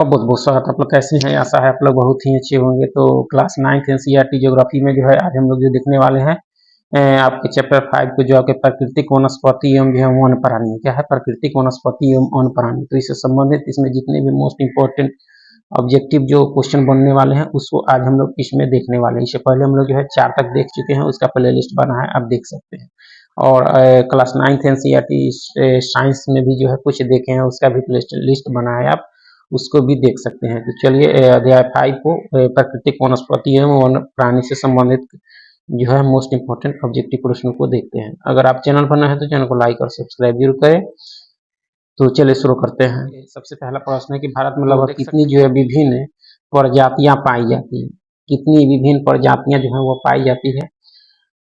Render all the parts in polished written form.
बहुत बहुत स्वागत। आप लोग कैसे हैं? आशा है आप लोग बहुत ही अच्छे होंगे। तो क्लास 9th एनसीईआरटी ज्योग्राफी में जो है आज हम लोग जो देखने वाले हैं आपके चैप्टर 5 को, जो आपके प्राकृतिक वनस्पति एवं जो है वन प्राणी, क्या है प्राकृतिक वनस्पति एवं वन प्राणी। तो इससे संबंधित इसमें जितने भी मोस्ट इंपॉर्टेंट ऑब्जेक्टिव जो क्वेश्चन बनने वाले हैं उसको आज हम लोग इसमें देखने वाले हैं। इससे पहले हम लोग जो है 4 तक देख चुके हैं, उसका प्ले लिस्ट बना है, आप देख सकते हैं। और क्लास 9th एनसीईआरटी साइंस में भी जो है कुछ देखे हैं, उसका भी प्ले लिस्ट बना है, आप उसको भी देख सकते हैं। तो चलिए अध्याय 5 को प्राकृतिक वनस्पति एवं वन प्राणी से संबंधित जो है मोस्ट इंपोर्टेंट ऑब्जेक्टिव प्रश्नों को देखते हैं। अगर आप चैनल पर नए हैं तो चैनल को लाइक और सब्सक्राइब जरूर करें। तो चलिए शुरू करते हैं। सबसे पहला प्रश्न है कि भारत में लगभग कितनी जो है विभिन्न प्रजातियां पाई जाती हैं, कितनी विभिन्न प्रजातियां जो है वो पाई जाती है।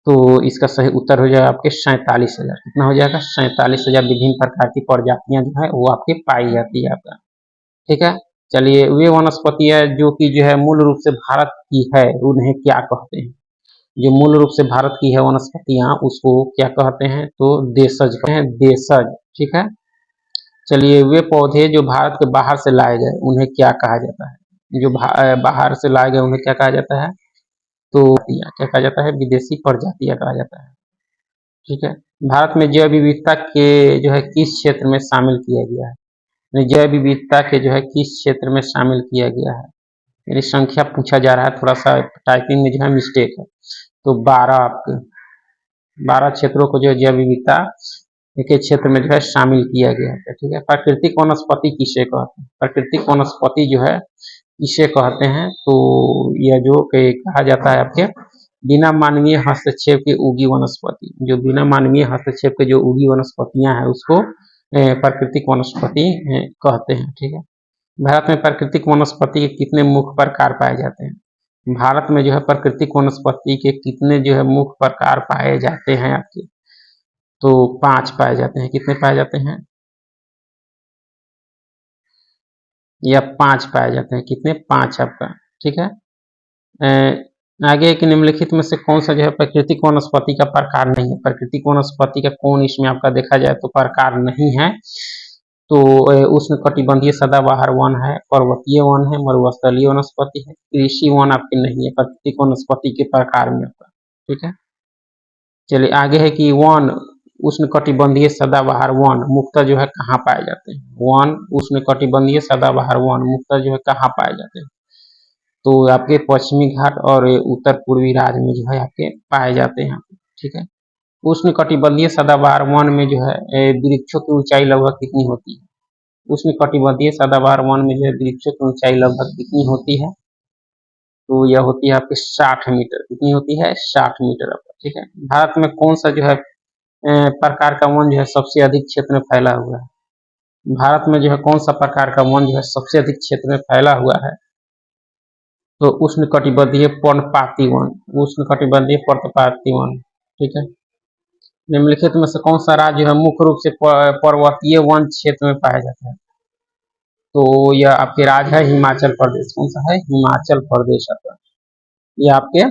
तो इसका सही उत्तर हो जाएगा आपके 47,000। कितना हो जाएगा? 47,000 विभिन्न प्रकार की प्रजातियां जो है वो आपके पाई जाती है आपका। ठीक है, चलिए वे वनस्पतियां जो कि जो है मूल रूप से भारत की है उन्हें क्या कहते हैं? जो मूल रूप से भारत की है वनस्पतियां उसको क्या कहते हैं? तो देशज कहते हैं, देशज। ठीक है, चलिए वे पौधे जो भारत के बाहर से लाए गए उन्हें क्या कहा जाता है? जो बाहर से लाए गए उन्हें क्या कहा जाता है? तो क्या कहा जाता है? विदेशी प्रजातियां कहा जाता है। ठीक है, भारत में जैव विविधता के जो है किस क्षेत्र में शामिल किया गया है? जैव विविधता के जो है किस क्षेत्र में शामिल किया गया है? मेरी संख्या पूछा जा रहा है, थोड़ा सा टाइपिंग में जो है मिस्टेक है। तो 12 आपके 12 क्षेत्रों को जो है जैव विविधता के क्षेत्र में जो है शामिल किया गया है। ठीक है, प्राकृतिक वनस्पति किसे कहते हैं? प्राकृतिक वनस्पति जो है इसे कहते हैं, तो यह जो कहा जाता है आपके बिना मानवीय हस्तक्षेप के उगी वनस्पति, जो बिना मानवीय हस्तक्षेप के जो उगी वनस्पतियां हैं उसको प्राकृतिक वनस्पति कहते हैं। ठीक है, भारत में प्राकृतिक वनस्पति के कितने मुख्य प्रकार पाए जाते हैं? भारत में जो है प्राकृतिक वनस्पति के कितने जो है मुख्य प्रकार पाए जाते हैं आपके? तो 5 पाए जाते हैं। कितने पाए जाते हैं? या 5 पाए जाते हैं। कितने? 5 आपका। ठीक है, आगे कि निम्नलिखित में से कौन सा जो है प्राकृतिक वनस्पति का प्रकार नहीं है? प्राकृतिक वनस्पति का कौन इसमें आपका देखा जाए तो प्रकार नहीं है। तो उष्णकटिबंधीय सदाबहार वन है, पर्वतीय वन है, मरुस्थलीय वनस्पति है, कृषि वन आपके नहीं है प्राकृतिक वनस्पति के प्रकार में आपका। ठीक है, चलिए आगे है कि वन उष्णकटिबंधीय सदाबहार वन मुख्यतः जो है कहाँ पाए जाते हैं? वन उष्णकटिबंधीय सदाबहार वन मुख्यतः जो है कहाँ पाए जाते हैं? तो आपके पश्चिमी घाट और उत्तर पूर्वी राज्य में जो है आपके पाए जाते हैं। ठीक है, उष्णकटिबंधीय सदाबहार वन में जो है वृक्षों की ऊंचाई लगभग कितनी होती है? उष्णकटिबंधीय सदाबहार वन में जो है वृक्षों की ऊंचाई लगभग कितनी होती है? तो यह होती है आपके 60 मीटर। कितनी होती है? 60 मीटर। ठीक है, भारत में कौन सा जो है प्रकार का वन जो है सबसे अधिक क्षेत्र में फैला हुआ है? भारत में जो है कौन सा प्रकार का वन जो है सबसे अधिक क्षेत्र में फैला हुआ है? तो उष्णकटिबंधीय पर्णपाती वन, उष्णकटिबंधीय पर्णपाती वन। ठीक है, निम्नलिखित में से कौन सा राज्य है मुख्य रूप से पर्वतीय वन क्षेत्र में पाया जाता है? तो यह आपके राज्य है हिमाचल प्रदेश। कौन सा है? हिमाचल प्रदेश आपका। यह आपके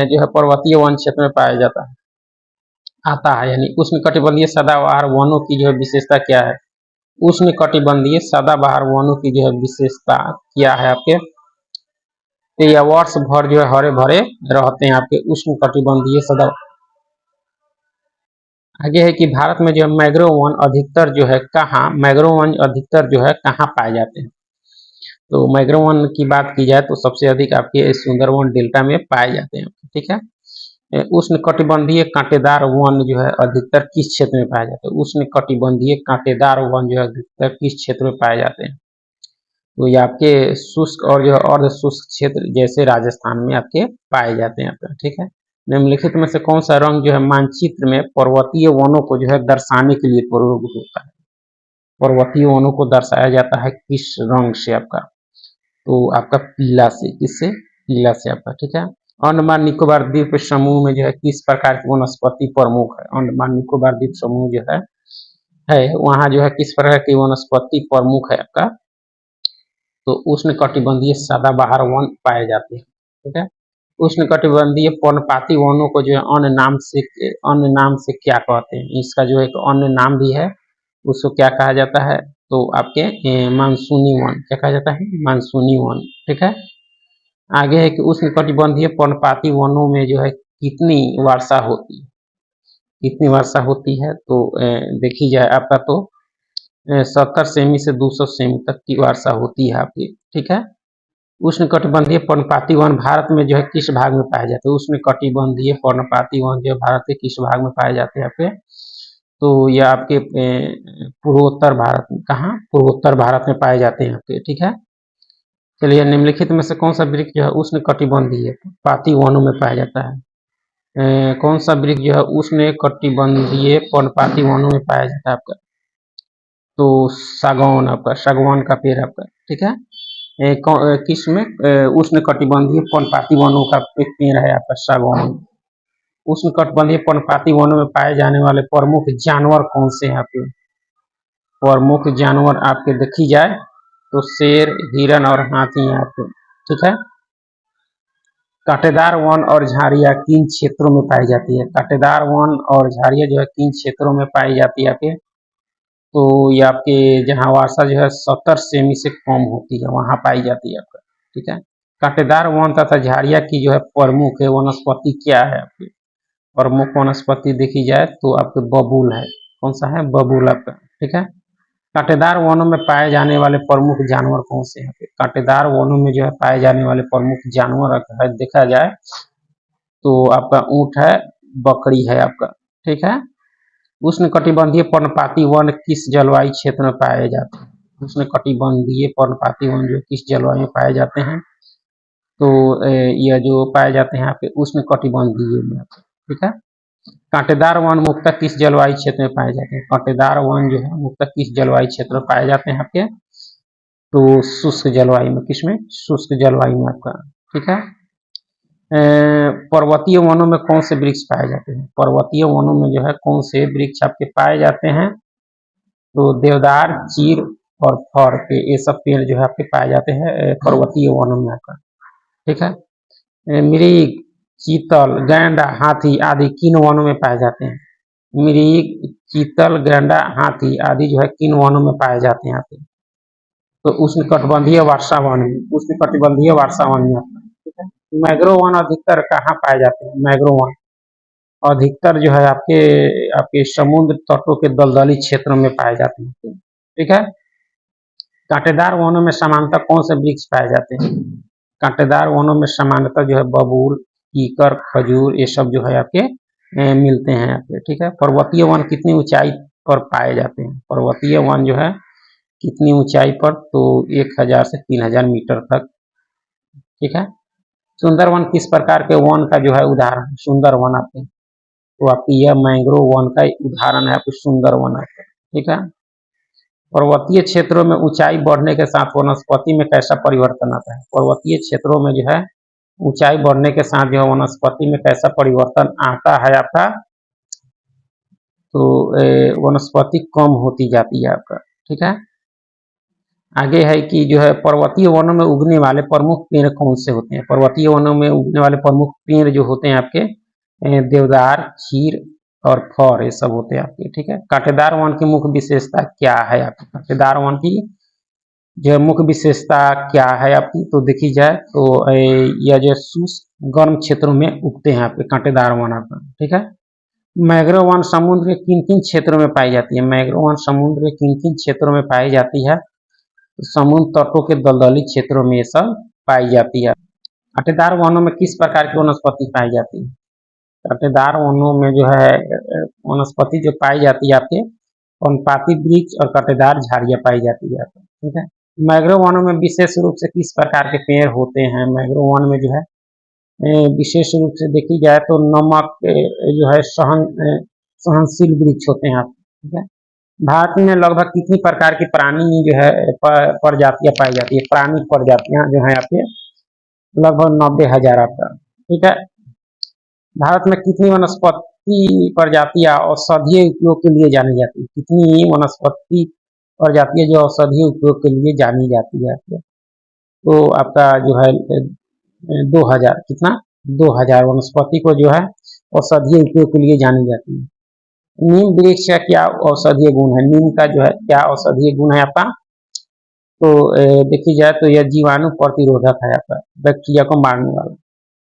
जो है पर्वतीय वन क्षेत्र में पाया जाता है, आता है। यानी उष्णकटिबंधीय सदाबहार वनों की जो है विशेषता क्या है? उष्णकटिबंधीय सदाबहार वनों की जो है विशेषता क्या है आपके? तो यह वर्ष भर जो है हरे भरे रहते हैं आपके उष्णकटिबंधीय सदा। आगे है कि भारत में जो है मैंग्रोव वन अधिकतर जो है कहाँ, मैंग्रोव वन अधिकतर जो है कहाँ पाए जाते हैं? तो मैंग्रोव वन की बात की जाए तो सबसे अधिक आपके सुंदरवन डेल्टा में पाए जाते हैं। ठीक है, उष्णकटिबंधीय कांटेदार वन जो है अधिकतर किस क्षेत्र में पाए जाते हैं? उष्णकटिबंधीय कांटेदार वन जो है अधिकतर किस क्षेत्र में पाए जाते हैं? तो ये आपके शुष्क और जो अर्ध शुष्क क्षेत्र जैसे राजस्थान में आपके पाए जाते हैं आपका। ठीक है, निम्नलिखित में से कौन सा रंग जो है मानचित्र में पर्वतीय वनों को जो है दर्शाने के लिए प्रयोग होता है? पर्वतीय वनों को दर्शाया जाता है किस रंग से आपका? तो आपका पीला से। किससे? पीला से आपका। ठीक है, अंडमान निकोबार द्वीप समूह में जो है किस प्रकार की वनस्पति प्रमुख है? अंडमान निकोबार द्वीप समूह जो है वहां जो है किस प्रकार की वनस्पति प्रमुख है आपका? तो उष्णकटिबंधीय सदाबहार वन पाए जाते हैं। ठीक है, उष्णकटिबंधीय पर्णपाती वनों को जो है अन्य नाम से क्या कहते हैं? इसका जो एक अन्य नाम भी है, उसको क्या कहा जाता है? तो आपके मानसूनी वन क्या कहा जाता है, मानसूनी वन। ठीक है। आगे है कि उष्णकटिबंधीय पर्णपाती वनों में जो है कितनी वर्षा होती है, कितनी वर्षा होती है, तो देखी जाए आपका तो 70 सेमी से 200 सेमी तक की वर्षा होती है आपकी। ठीक है। उष्णकटिबंधीय पर्णपाती वन भारत में जो है किस भाग में पाए जाते हैं, उष्णकटिबंधीय पर्णपाती वन जो है भारत के किस भाग में पाए जाते हैं आपके, तो यह आपके पूर्वोत्तर भारत में, कहाँ, पूर्वोत्तर भारत में पाए जाते हैं आपके। ठीक है। चलिए, निम्नलिखित में से कौन सा वृक्ष जो है उष्णकटिबंधीय पर्णपाती वनों में पाया जाता है, कौन सा वृक्ष जो है उष्णकटिबंधीय पर्णपाती वनों में पाया जाता है आपका, तो सागौन, आपका सागवान का पेड़ आपका। ठीक है। किस में, उष्णकटिबंधीय पर्णपाती वनों का एक पेड़ है आपका सागौन। उष्णकटिबंधीय पर्णपाती वनों में पाए जाने वाले प्रमुख जानवर कौन से हैं आपके, प्रमुख जानवर आपके देखी जाए तो शेर, हिरन और हाथी हैं आपके। ठीक है। कांटेदार वन और झाड़ियाँ किन क्षेत्रों में पाई जाती है, कांटेदार वन और झाड़ियाँ जो है किन क्षेत्रों में पाई जाती है आपके, तो ये आपके जहाँ वर्षा जो है 70 सेमी से कम होती है वहाँ पाई जाती है आपका। ठीक है। कांटेदार वन तथा झाड़ियाँ की जो है प्रमुख वनस्पति क्या है आपकी, प्रमुख वनस्पति देखी जाए तो आपके बबूल है, कौन सा है, बबूल आपका। ठीक है। कांटेदार वनों में पाए जाने वाले प्रमुख जानवर कौन से हैं, कांटेदार वनों में जो है पाए जाने वाले प्रमुख जानवर है देखा जाए तो आपका ऊंट है, बकरी है आपका। ठीक है। उष्णकटिबंधीय पर्णपाती वन किस जलवायु क्षेत्र में पाए जाते हैं, उष्णकटिबंधीय पर्णपाती वन जो किस जलवायु में पाए जाते हैं, तो यह जो पाए जाते हैं आपके उष्णकटिबंधीय में। ठीक है। कांटेदार वन मुख्यतः किस जलवायु क्षेत्र में पाए जाते हैं, कांटेदार वन जो है मुख्यतः किस जलवायु क्षेत्र में पाए जाते हैं आपके, तो शुष्क जलवायु में, किसमें, शुष्क जलवायु में आपका। ठीक है। पर्वतीय वनों में कौन से वृक्ष पाए जाते हैं, पर्वतीय वनों में जो है कौन से वृक्ष आपके पाए जाते हैं, तो देवदार, चीर और फर के ये सब पेड़ जो है आपके पाए जाते हैं पर्वतीय वनों में आपका। ठीक है। मृग, चीतल, गैंडा, हाथी आदि किन वनों में पाए जाते हैं, मृग, चीतल, गैंडा, हाथी आदि जो है किन वनों में पाए जाते हैं आपके, तो उष्णकटिबंधीय वर्षा वन में, उष्णकटिबंधीय वर्षा वन में। ठीक है। मैंग्रोव वन अधिकतर कहाँ पाए जाते हैं, मैंग्रोव वन अधिकतर जो है आपके आपके समुद्र तटों के दलदली क्षेत्रों में पाए जाते हैं। ठीक है। कांटेदार वनों में सामान्यतः कौन से वृक्ष पाए जाते हैं, कांटेदार वनों में सामान्यतः जो है बबूल, कीकर, खजूर ये सब जो है आपके मिलते हैं आपके। ठीक है। पर्वतीय वन कितनी ऊंचाई पर पाए जाते हैं, पर्वतीय वन जो है कितनी ऊंचाई पर, तो 1000 से 3000 मीटर तक। ठीक है। सुंदरवन किस प्रकार के वन का जो है उदाहरण, सुंदरवन आपके, तो आपकी यह मैंग्रोव वन का उदाहरण है आपकी सुंदरवन आपका। ठीक है। पर्वतीय क्षेत्रों में ऊंचाई बढ़ने के साथ वनस्पति में कैसा परिवर्तन आता है, पर्वतीय क्षेत्रों में जो है ऊंचाई बढ़ने के साथ जो वनस्पति में कैसा परिवर्तन आता है आपका, तो वनस्पति कम होती जाती है आपका। ठीक है। आगे है कि जो है पर्वतीय वनों में उगने वाले प्रमुख पेड़ कौन से होते हैं, पर्वतीय वनों में उगने वाले प्रमुख पेड़ जो होते हैं आपके देवदार, चीर और फर ये सब होते हैं आपके। ठीक है। कांटेदार वन की मुख्य विशेषता क्या है आपकी, कांटेदार वन की जो मुख्य विशेषता क्या है आपकी, तो देखी जाए तो यह जो शुष्क गर्म क्षेत्रों में उगते हैं आपके कांटेदार वन आपका। ठीक है। मैंग्रोव वन समुद्र के किन किन क्षेत्रों में पाई जाती है, मैंग्रोव वन समुद्र के किन किन क्षेत्रों में पाई जाती है, समुद्र तटों के दलदली क्षेत्रों में ये सब पाई जाती है। कांटेदार वनों में किस प्रकार की वनस्पति पाई जाती है, कांटेदार वनों में जो है वनस्पति जो पाई जाती है आपके पर्णपाती वृक्ष और कांटेदार झाड़ियाँ पाई जाती है। ठीक है। मैंग्रोव वनों में विशेष रूप से किस प्रकार के पेड़ होते हैं, मैंग्रोव वन में जो है विशेष रूप से देखी जाए तो नमक जो है सहनशील वृक्ष होते हैं आप। ठीक है। भारत में लगभग कितनी प्रकार की प्राणी जो है प्रजातियां पाई जाती है, प्राणी प्रजातियां जो है आपके लगभग 90,000 आपका। ठीक है। भारत में कितनी वनस्पति प्रजातियां औषधीय उपयोग के लिए जानी जाती है, कितनी वनस्पति प्रजातियां जो औषधीय उपयोग के लिए जानी जाती है आपके, तो आपका जो है 2000, कितना, 2000 वनस्पति को जो है औषधीय उपयोग के लिए जानी जाती है। नीम वृक्ष का क्या औषधीय गुण है? नीम का जो है क्या औषधीय गुण है आपका? तो देखी जाए तो यह जीवाणु प्रतिरोधक है आपका, बैक्टीरिया को मारने वाला।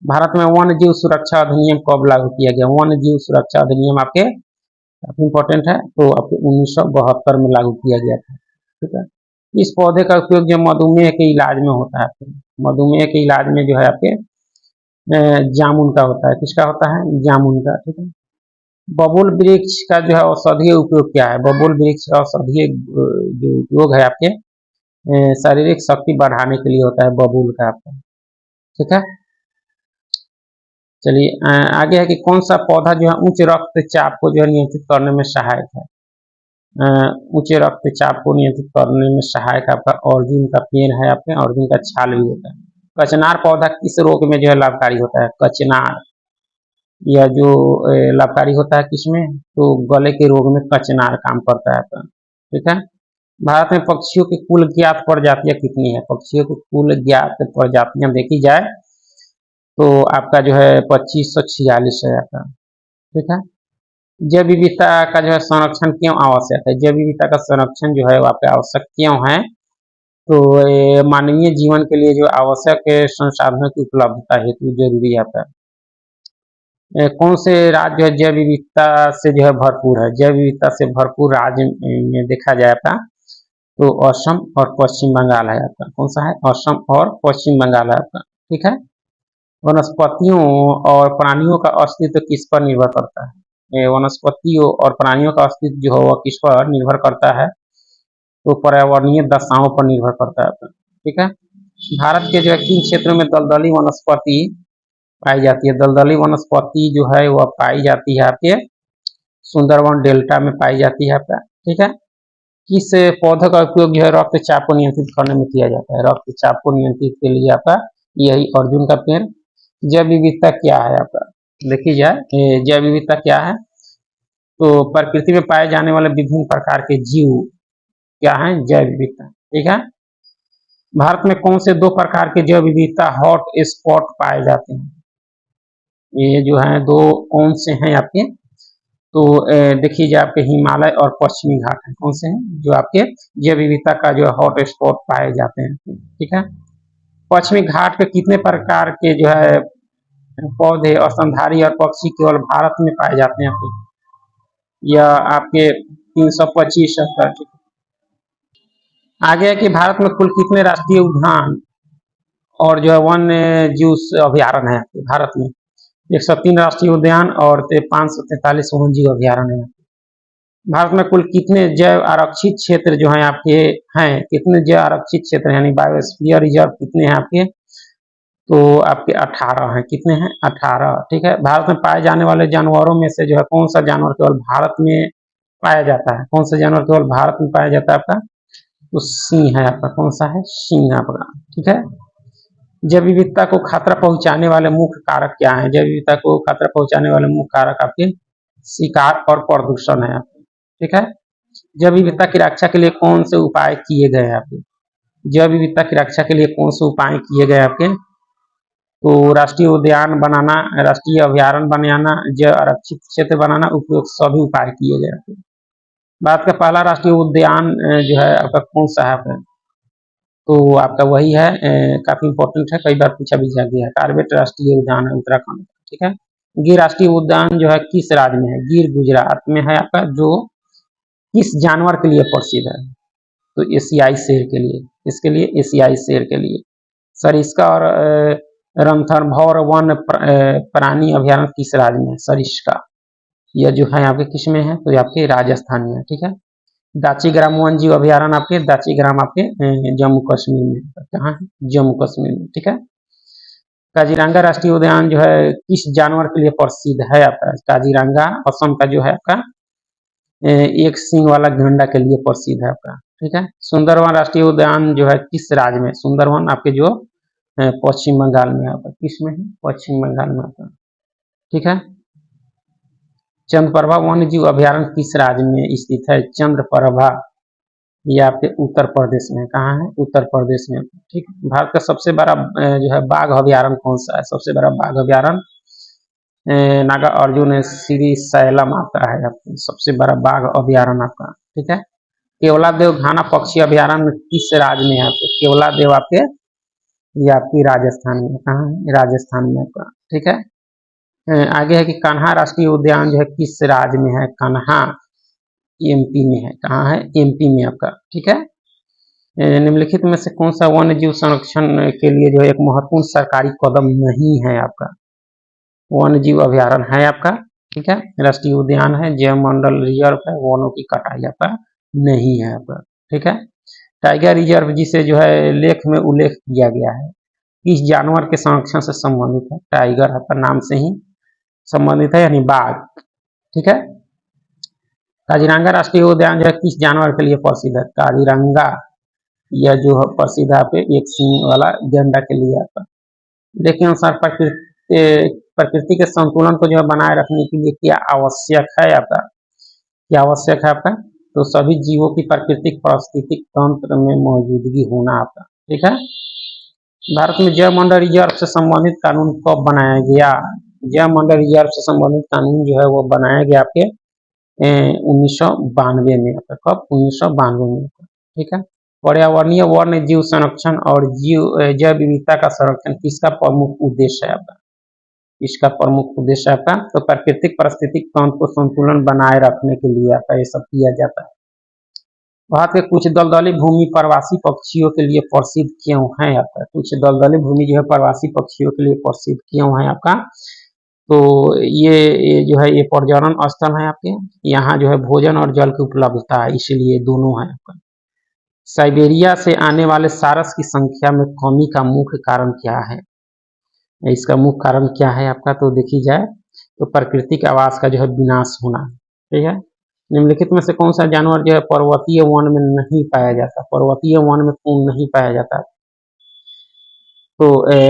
भारत में वन्य जीव सुरक्षा अधिनियम कब लागू किया गया? वन्य जीव सुरक्षा अधिनियम आपके काफी इंपॉर्टेंट है, तो आपके 1972 में लागू किया गया था। ठीक है। इस पौधे का उपयोग जो मधुमेह के इलाज में होता है, आपके मधुमेह के इलाज में जो है आपके जामुन का होता है। किसका होता है? जामुन का। ठीक है। बबूल वृक्ष का जो है औषधीय उपयोग क्या है? बबूल वृक्ष का औषधीय जो उपयोग है आपके शारीरिक शक्ति बढ़ाने के लिए होता है बबूल का आपका। ठीक है। चलिए आगे है कि कौन सा पौधा जो है उच्च रक्तचाप को जो है नियंत्रित करने में सहायक है? उच्च रक्तचाप को नियंत्रित करने में सहायक आपका अर्जुन का पेड़ है, आपके अर्जुन का छाल भी होता है। कचनार पौधा किस रोग में जो है लाभकारी होता है? कचनार या जो लाभकारी होता है किसमें? तो गले के रोग में कचनार काम करता है आपका। ठीक है। भारत में पक्षियों की कुल ज्ञात प्रजातियां कितनी है? पक्षियों की कुल ज्ञात प्रजातियां देखी जाए तो आपका जो है 2546 है आपका। ठीक है। जैव विविधता का जो है संरक्षण क्यों आवश्यक है? जैव विविधता का संरक्षण जो है वो आपके आवश्यक क्यों है? तो मानवीय जीवन के लिए जो आवश्यक संसाधनों की उपलब्धता हेतु जरूरी है आपका। कौन से राज्य जो है जैव विविधता से जो है भरपूर है? जैव विविधता से भरपूर राज्य में देखा जाए आपका तो असम और पश्चिम बंगाल है आपका। कौन सा है? असम और पश्चिम बंगाल है आपका। ठीक है। वनस्पतियों और प्राणियों का अस्तित्व किस पर निर्भर करता है? वनस्पतियों और प्राणियों का अस्तित्व जो है वह किस पर निर्भर करता है? तो पर्यावरणीय दशाओं पर निर्भर करता है। ठीक है। भारत के जो है किन क्षेत्रों में दलदली वनस्पति पाई जाती है? दलदली वनस्पति जो है वह पाई जाती है आपके सुंदरवन डेल्टा में पाई जाती है आपका। ठीक है। किस पौधे का उपयोग जो है रक्तचाप को नियंत्रित करने में किया जाता है? रक्तचाप को नियंत्रित के लिए आपका यही अर्जुन का पेड़। जैव विविधता क्या है आपका? देखी जाए जैव विविधता क्या है तो प्रकृति में पाए जाने वाले विभिन्न प्रकार के जीव क्या है? जैव विविधता। ठीक है। भारत में कौन से दो प्रकार के जैव विविधता हॉट स्पॉट पाए जाते हैं? ये जो है दो कौन से हैं आपके? तो देखिए जाए आपके हिमालय और पश्चिमी घाट है। कौन से हैं जो आपके जैव विविधता का जो हॉट स्पॉट पाए जाते हैं? ठीक है। पश्चिमी घाट के कितने प्रकार के जो है पौधे और स्तनधारी और पक्षी केवल भारत में पाए जाते हैं आपके? या आपके 325 आगे है कि भारत में कुल कितने राष्ट्रीय उद्यान और जो है वन्य जीव अभ्यारण्य है भारत में? 103 राष्ट्रीय उद्यान और 543 वन्य जीव अभ्यारण्य है। भारत में कुल कितने जैव आरक्षित क्षेत्र जो है आपके हैं? कितने जैव आरक्षित क्षेत्र यानी बायोस्फीयर रिजर्व कितने हैं आपके? तो आपके 18 हैं। कितने हैं? 18। ठीक है। भारत में पाए जाने वाले जानवरों में से जो है कौन सा जानवर केवल भारत में पाया जाता है? कौन सा जानवर केवल भारत में पाया जाता है आपका? तो सिंह है आपका। कौन सा है? सिंह आपका। ठीक है। जैव विविधता को खतरा पहुंचाने वाले मुख्य कारक क्या है? जैव विविधता को खतरा पहुंचाने वाले मुख्य कारक आपके शिकार और प्रदूषण है आपके। ठीक है। जैव विविधता की रक्षा के लिए कौन से उपाय किए गए हैं आपके? जैव विविधता की रक्षा के लिए कौन से उपाय किए गए आपके? तो राष्ट्रीय उद्यान बनाना, राष्ट्रीय अभ्यारण्य बनाना, जैव आरक्षित क्षेत्र बनाना, उपयुक्त सभी उपाय किए गए आपके। भारत का पहला राष्ट्रीय उद्यान जो है आपका कौन सा है आपका? तो आपका वही है काफी इंपॉर्टेंट है, कई बार पूछा भी गया है। कार्बेट राष्ट्रीय उद्यान है उत्तराखंड। ठीक है। गिर राष्ट्रीय उद्यान जो है किस राज्य में है? गिर गुजरात में है आपका, जो किस जानवर के लिए प्रसिद्ध है? तो एशियाई शेर के लिए। इसके लिए एशियाई शेर के लिए। सरिस्का और रणथंभौर वन प्राणी अभ्यारण्य किस राज्य में है? सरिस्का यह जो है आपके किस में है? तो आपके राजस्थान में है। ठीक है। दाचीग्राम वन जीव अभ्यारण्य आपके दाचीग्राम आपके जम्मू कश्मीर में। कहाँ है? जम्मू कश्मीर में। ठीक है। काजीरंगा राष्ट्रीय उद्यान जो है किस जानवर के लिए प्रसिद्ध है आपका? काजीरंगा असम का जो है आपका एक सिंह वाला गैंडा के लिए प्रसिद्ध है आपका। ठीक है। सुंदरवन राष्ट्रीय उद्यान जो है किस राज्य में? सुंदरवन आपके जो पश्चिम बंगाल में आपका। किस में है? पश्चिम बंगाल में आपका। ठीक है। चंद्रप्रभा वन्य जीव अभ्यारण्य किस राज्य में स्थित है? चंद्रप्रभा ये आपके उत्तर प्रदेश में। कहाँ है? उत्तर प्रदेश में। ठीक। भारत का सबसे बड़ा जो है बाघ अभ्यारण्य कौन सा है? सबसे बड़ा बाघ अभ्यारण्य नागा अर्जुन श्रीशैलम आपका है, आपका सबसे बड़ा बाघ अभ्यारण्य आपका। ठीक है, केवलादेव घाना पक्षी अभ्यारण्य किस राज्य में है आपके? केवलादेव आपके ये आपकी राजस्थान में, कहाँ है? राजस्थान में आपका। ठीक है, आगे है कि कान्हा राष्ट्रीय उद्यान जो है किस राज्य में है? कान्हा एमपी में है। कहाँ है? एमपी में आपका। ठीक है, निम्नलिखित में से कौन सा वन्य जीव संरक्षण के लिए जो है एक महत्वपूर्ण सरकारी कदम नहीं है आपका? वन्य जीव अभ्यारण्य है आपका। ठीक है, राष्ट्रीय उद्यान है, जैव मंडल रिजर्व है, वनों की कटाई आपका नहीं है आपका। ठीक है, टाइगर रिजर्व जिसे जो है लेख में उल्लेख किया गया है किस जानवर के संरक्षण से संबंधित है? टाइगर आपका नाम से ही संबंधित है, यानी बाघ। ठीक है, काजीरंगा राष्ट्रीय उद्यान जो है किस जानवर के लिए प्रसिद्ध है? काजीरंगा यह जो है प्रसिद्ध है आपके एक सींग वाला गैंडा के लिए आपका। देखिए अनुसार प्रकृति के संतुलन को जो है बनाए रखने के लिए क्या आवश्यक है आपका? क्या आवश्यक है आपका? तो सभी जीवों की प्राकृतिक पारिस्थितिक तंत्र में मौजूदगी होना आपका। ठीक है, भारत में जैव मंडल रिजर्व से संबंधित कानून कब बनाया गया? जैव मंडल रिजर्व से संबंधित कानून जो है वो बनाया गया आपके 1992 में आपका। कब? 1992 में। ठीक है, पर्यावरणीय वन्य जीव संरक्षण और जैव विविधता का संरक्षण किसका प्रमुख उद्देश्य है आपका? इसका प्रमुख उद्देश्य आपका तो प्राकृतिक पारिस्थितिक तंत्र को संतुलन बनाए रखने के लिए आपका ये सब किया जाता है। भारत के कुछ दलदली भूमि प्रवासी पक्षियों के लिए प्रसिद्ध क्यों है आपका? कुछ दलदली भूमि जो है प्रवासी पक्षियों के लिए प्रसिद्ध क्यों है आपका? तो ये जो है ये पर्यटन स्थल है आपके, यहाँ जो है भोजन और जल की उपलब्धता है, इसीलिए दोनों है आपका। साइबेरिया से आने वाले सारस की संख्या में कमी का मुख्य कारण क्या है? इसका मुख्य कारण क्या है आपका? तो देखी जाए तो प्राकृतिक आवास का जो है विनाश होना। ठीक है, निम्नलिखित में से कौन सा जानवर जो है पर्वतीय वन में नहीं पाया जाता? पर्वतीय वन में कौन नहीं पाया जाता? तो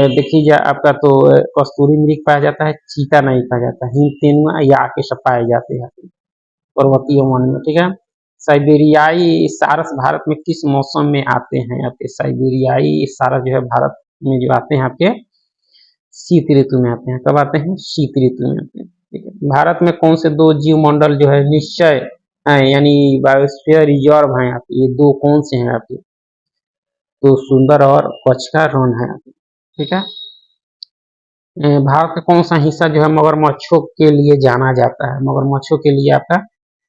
देखिए जाए आपका तो कस्तूरी मृग पाया जाता है, चीता नहीं पाया जाता, हिम तेंदुआ या के सब पाए जाते हैं पर्वतीय वन में। ठीक है, साइबेरियाई सारस भारत में किस मौसम में आते हैं आपके? साइबेरियाई सारस जो है भारत में जो आते हैं आपके शीत ऋतु में आते हैं। कब आते हैं? शीत ऋतु में आते हैं। ठीक है, भारत में कौन से दो जीव मंडल जो है निश्चय यानी बायोस्फीयर रिजर्व हैं आपके? ये दो कौन से हैं आपके? तो सुंदर और कच्छ का रण है आपके। ठीक है, भारत का कौन सा हिस्सा जो है मगरमच्छों के लिए जाना जाता है? मगरमच्छों के लिए आपका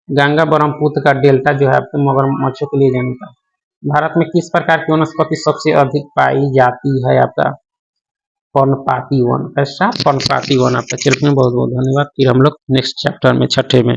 गंगा ब्रह्मपुत्र का डेल्टा जो है आपके मगरमच्छों के लिए जाना जाता है। भारत में किस प्रकार की वनस्पति सबसे अधिक पाई जाती है आपका? पर्णपाती वन। कैसा? पर्णपाती वन आपका। चलिए बहुत बहुत धन्यवाद, फिर हम लोग नेक्स्ट चैप्टर में छठे में